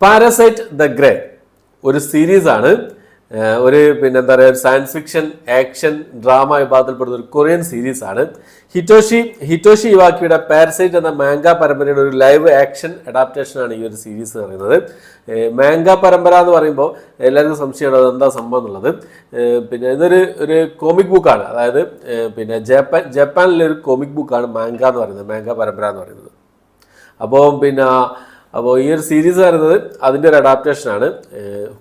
Parasite the grey ഒരു സീരീസാണ്. ഒരു പിന്നെ എന്താ പറയുക, സയൻസ് ഫിക്ഷൻ ആക്ഷൻ ഡ്രാമ വിഭാഗത്തിൽപ്പെടുന്ന ഒരു കൊറിയൻ സീരീസാണ്. ഹിറ്റോഷി ഇവാക്കിയുടെ പാരസൈറ്റ് എന്ന മാംഗ പരമ്പരയുടെ ഒരു ലൈവ് ആക്ഷൻ അഡാപ്റ്റേഷനാണ് ഈ ഒരു സീരീസ് പറയുന്നത്. മാംഗ പരമ്പര എന്ന് പറയുമ്പോൾ എല്ലാവർക്കും സംശയമാണ് എന്താ സംഭവം എന്നുള്ളത്. പിന്നെ ഇതൊരു കോമിക് ബുക്കാണ്. അതായത് പിന്നെ ജപ്പാനിലെ ഒരു കോമിക് ബുക്കാണ് മാംഗ എന്ന് പറയുന്നത്, മാംഗ പരമ്പര എന്ന് പറയുന്നത്. അപ്പോൾ ഈ ഒരു സീരീസ് പറയുന്നത് അതിൻ്റെ ഒരു അഡാപ്റ്റേഷനാണ്,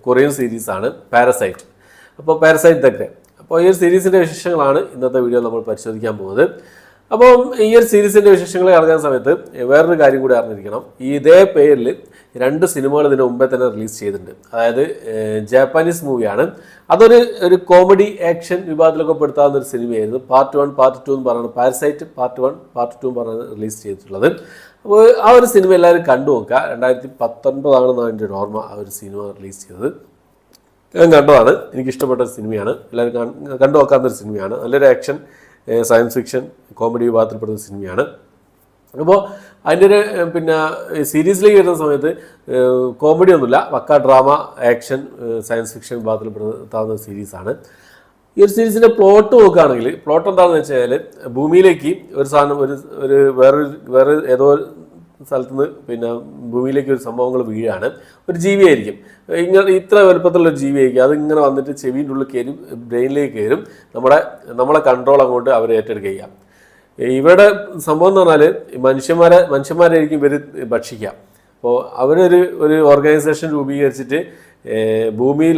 കൊറിയൻ സീരീസാണ് പാരസൈറ്റ്. അപ്പോൾ പാരസൈറ്റ് ദ ഗ്രേ. അപ്പോൾ ഈ ഒരു സീരീസിൻ്റെ വിശേഷങ്ങളാണ് ഇന്നത്തെ വീഡിയോ നമ്മൾ പരിശോധിക്കാൻ പോകുന്നത്. അപ്പോൾ ഈ ഒരു സീരീസിൻ്റെ വിശേഷങ്ങൾ അറിയാൻ സമയത്ത് വേറൊരു കാര്യം കൂടി അറിഞ്ഞിരിക്കണം. ഇതേ പേരിൽ 2 സിനിമകൾ ഇതിന് മുമ്പേ തന്നെ റിലീസ് ചെയ്തിട്ടുണ്ട്. അതായത് ജാപ്പാനീസ് മൂവിയാണ്. അതൊരു കോമഡി ആക്ഷൻ വിഭാഗത്തിലൊക്കെ പെടുത്താവുന്ന ഒരു സിനിമയായിരുന്നു. പാർട്ട് 1 പാർട്ട് 2 എന്ന് പറയുന്നത് പാരസൈറ്റ് പാർട്ട് 1 പാർട്ട് 2 എന്ന് പറഞ്ഞാൽ റിലീസ് ചെയ്തിട്ടുള്ളത്. അപ്പോൾ ആ ഒരു സിനിമ എല്ലാവരും കണ്ടു നോക്കുക. 2019 എൻ്റെ ഒരു ഓർമ്മ ആ ഒരു സിനിമ റിലീസ് ചെയ്തത്. ഞാൻ കണ്ടതാണ്, എനിക്കിഷ്ടപ്പെട്ട ഒരു സിനിമയാണ്. എല്ലാവരും കണ്ടു നോക്കാവുന്നൊരു സിനിമയാണ്. നല്ലൊരു ആക്ഷൻ സയൻസ് ഫിക്ഷൻ കോമഡി വിഭാഗത്തിൽപ്പെടുന്ന സിനിമയാണ്. അപ്പോൾ അതിൻ്റെ ഒരു സീരീസിലേക്ക് വരുന്ന സമയത്ത് കോമഡി ഒന്നുമില്ല, പക്ക ഡ്രാമ ആക്ഷൻ സയൻസ് ഫിക്ഷൻ വിഭാഗത്തിൽപ്പെടുത്താവുന്ന സീരീസാണ്. ഈ ഒരു സീരീസിൻ്റെ പ്ലോട്ട് നോക്കുകയാണെങ്കിൽ പ്ലോട്ട് എന്താണെന്ന് വെച്ച് കഴിഞ്ഞാൽ, ഭൂമിയിലേക്ക് ഒരു സാധനം വേറെ ഏതോ സ്ഥലത്ത് നിന്ന് ഭൂമിയിലേക്ക് ഒരു സംഭവങ്ങൾ വീഴാണ്. ഒരു ജീവിയായിരിക്കും, ഇത്ര വലുപ്പത്തിലുള്ള ഒരു ജീവിയായിരിക്കും. അതിങ്ങനെ വന്നിട്ട് ചെവിൻ്റെ ഉള്ളിൽ കയറും, ബ്രെയിനിലേക്ക് കയറും. നമ്മളെ കൺട്രോൾ അങ്ങോട്ട് അവർ ഏറ്റെടുക്കുക. ഇവരുടെ സംഭവം എന്ന് പറഞ്ഞാൽ മനുഷ്യന്മാരായിരിക്കും ഇവർ ഭക്ഷിക്കുക. അപ്പോൾ ഒരു ഓർഗനൈസേഷൻ രൂപീകരിച്ചിട്ട് ഭൂമിയിൽ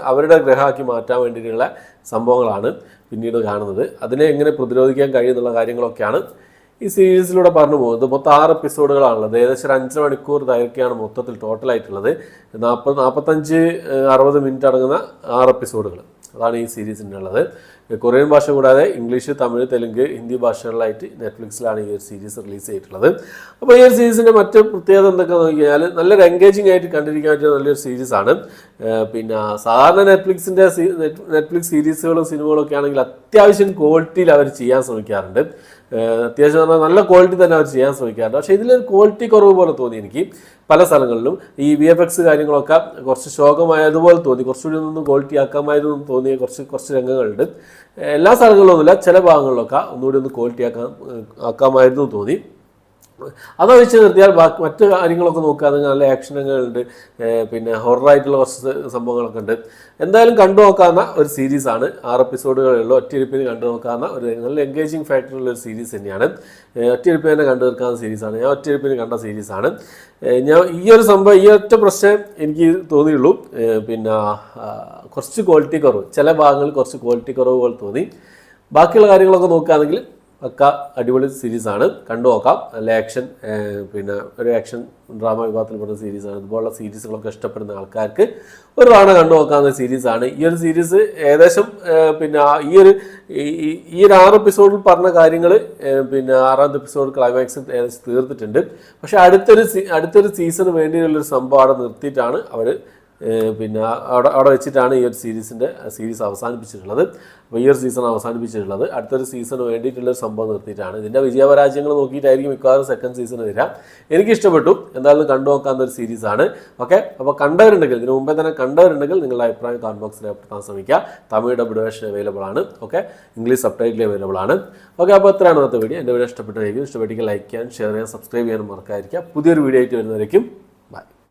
അവരുടെ ഗ്രഹമാക്കി മാറ്റാൻ വേണ്ടിയിട്ടുള്ള സംഭവങ്ങളാണ് പിന്നീട് കാണുന്നത്. അതിനെ എങ്ങനെ പ്രതിരോധിക്കാൻ കഴിയുന്നുള്ള കാര്യങ്ങളൊക്കെയാണ് ഈ സീരീസിലൂടെ പറഞ്ഞു പോകുന്നത്. മൊത്തം 6 എപ്പിസോഡുകളാണുള്ളത്. ഏകദേശം 5 മണിക്കൂർ ദൈർഘ്യമാണ് മൊത്തത്തിൽ ടോട്ടലായിട്ടുള്ളത്. 45-60 മിനിറ്റ് അടങ്ങുന്ന 6 എപ്പിസോഡുകൾ അതാണ് ഈ സീരീസിൻ്റെ ഉള്ളത്. കൊറിയൻ ഭാഷ കൂടാതെ ഇംഗ്ലീഷ്, തമിഴ്, തെലുങ്ക്, ഹിന്ദി ഭാഷകളിലായിട്ട് നെറ്റ്ഫ്ലിക്സിലാണ് ഈ ഒരു സീരീസ് റിലീസ് ചെയ്തിട്ടുള്ളത്. അപ്പോൾ ഈ ഒരു സീരീസിൻ്റെ മറ്റ് പ്രത്യേകത എന്തൊക്കെയാണെന്ന് നോക്കി കഴിഞ്ഞാൽ നല്ലൊരു എൻഗേജിങ് ആയിട്ട് കണ്ടിരിക്കാൻ പറ്റിയ നല്ലൊരു സീരീസാണ്. സാധാരണ നെറ്റ്ഫ്ലിക്സ് സീരീസുകളും സിനിമകളും ഒക്കെ ആണെങ്കിൽ അത്യാവശ്യം ക്വാളിറ്റിയിൽ അവർ ചെയ്യാൻ ശ്രമിക്കാറുണ്ട്. അത്യാവശ്യം പറഞ്ഞാൽ നല്ല ക്വാളിറ്റി തന്നെ അവർ ചെയ്യാൻ ശ്രമിക്കാറുണ്ട്. പക്ഷേ ഇതിലൊരു ക്വാളിറ്റി കുറവ് പോലെ തോന്നി എനിക്ക്. പല സ്ഥലങ്ങളിലും ഈ VFX കാര്യങ്ങളൊക്കെ കുറച്ച് ശോകമായതുപോലെ തോന്നി. കുറച്ചുകൂടി ഒന്നും ക്വാളിറ്റി ആക്കാമായിരുന്നു തോന്നിയ കുറച്ച് രംഗങ്ങളുണ്ട്. എല്ലാ സ്ഥലങ്ങളിലൊന്നുമില്ല, ചില ഭാഗങ്ങളിലൊക്കെ ഒന്നുകൂടി ഒന്ന് ക്വാളിറ്റി ആക്കാമായിരുന്നു തോന്നി. അത് വെച്ച് നിർത്തിയാൽ മറ്റ് കാര്യങ്ങളൊക്കെ നോക്കുകയാണെങ്കിൽ നല്ല ആക്ഷൻ രംഗങ്ങളുണ്ട്, ഹൊററായിട്ടുള്ള കുറച്ച് സംഭവങ്ങളൊക്കെ ഉണ്ട്. എന്തായാലും കണ്ടു നോക്കാവുന്ന ഒരു സീരീസാണ്. 6 എപ്പിസോഡുകളുള്ള ഒറ്റയിരിപ്പിന് കണ്ടു നോക്കാവുന്ന ഒരു നല്ല എൻഗേജിങ് ഫാക്ടറുള്ള ഒരു സീരീസ് തന്നെയാണ്. ഒറ്റയിരിപ്പിന് തന്നെ കണ്ടു തീർക്കാവുന്ന സീരീസാണ്. ഞാൻ ഒറ്റയിരിപ്പിന് കണ്ട സീരീസാണ്. ഞാൻ ഈ ഒറ്റ പ്രശ്നം എനിക്ക് തോന്നിയുള്ളൂ. കുറച്ച് ക്വാളിറ്റി കുറവ്, ചില ഭാഗങ്ങളിൽ കുറച്ച് ക്വാളിറ്റി കുറവ് പോലെ തോന്നി. ബാക്കിയുള്ള കാര്യങ്ങളൊക്കെ നോക്കുകയാണെങ്കിൽ പക്ക അടിപൊളി സീരീസാണ്, കണ്ടു നോക്കാം. നല്ല ആക്ഷൻ ഒരു ആക്ഷൻ ഡ്രാമ വിഭാഗത്തിൽപ്പെടുന്ന സീരീസാണ്. ഇതുപോലുള്ള സീരീസുകളൊക്കെ ഇഷ്ടപ്പെടുന്ന ആൾക്കാർക്ക് ഒരു തവണ കണ്ടു നോക്കാവുന്ന സീരീസാണ്. ഈ ഒരു സീരീസ് ഏകദേശം ഈ ഒരു 6 എപ്പിസോഡിൽ പറഞ്ഞ കാര്യങ്ങൾ 6ാമത്തെ എപ്പിസോഡ് ക്ലൈമാക്സ് ഏകദേശം തീർത്തിട്ടുണ്ട്. പക്ഷെ അടുത്തൊരു സീസണ് വേണ്ടിയുള്ളൊരു സംഭവം അവിടെ നിർത്തിയിട്ടാണ് അവർ അവിടെ വെച്ചിട്ടാണ് ഈ ഒരു സീരീസ് അവസാനിപ്പിച്ചിട്ടുള്ളത്. അപ്പോൾ ഈ ഒരു സീസൺ അവസാനിപ്പിച്ചിട്ടുള്ളത് അടുത്തൊരു സീസണ് വേണ്ടിയിട്ടുള്ളൊരു സംഭവം നിർത്തിയിട്ടാണ്. ഇതിൻ്റെ വിജയപരാജയങ്ങൾ നോക്കിയിട്ടായിരിക്കും മിക്കവാറും സെക്കൻഡ് സീസൺ വരാം. എനിക്കിഷ്ടപ്പെട്ടു, എന്തായാലും കണ്ടു നോക്കാവുന്ന ഒരു സീരീസാണ്. ഓക്കെ, അപ്പോൾ കണ്ടവരുണ്ടെങ്കിൽ, ഇതിന് മുമ്പേ തന്നെ കണ്ടവരുണ്ടെങ്കിൽ നിങ്ങളുടെ അഭിപ്രായം കമന്റ് ബോക്സിൽ രേഖപ്പെടുത്താൻ ശ്രമിക്കുക. തമിഴ് ഡബ്ഡ് വേർഷൻ അവൈലബിൾ ആണ്. ഓക്കെ, ഇംഗ്ലീഷ് സബ്ടൈറ്റിൽ അവൈലബിൾ ആണ്. ഓക്കെ, അപ്പോൾ എത്രയാണ് ഇന്നത്തെ വീഡിയോ. എൻ്റെ വീഡിയോ ഇഷ്ടപ്പെട്ടെങ്കിൽ ലൈക്ക് ചെയ്യാൻ, ഷെയർ ചെയ്യാൻ, സബ്സ്ക്രൈബ് ചെയ്യാനും മറക്കാതിരിക്കുക. പുതിയൊരു വീഡിയോ ആയിട്ട് വരുന്നതായിരിക്കും.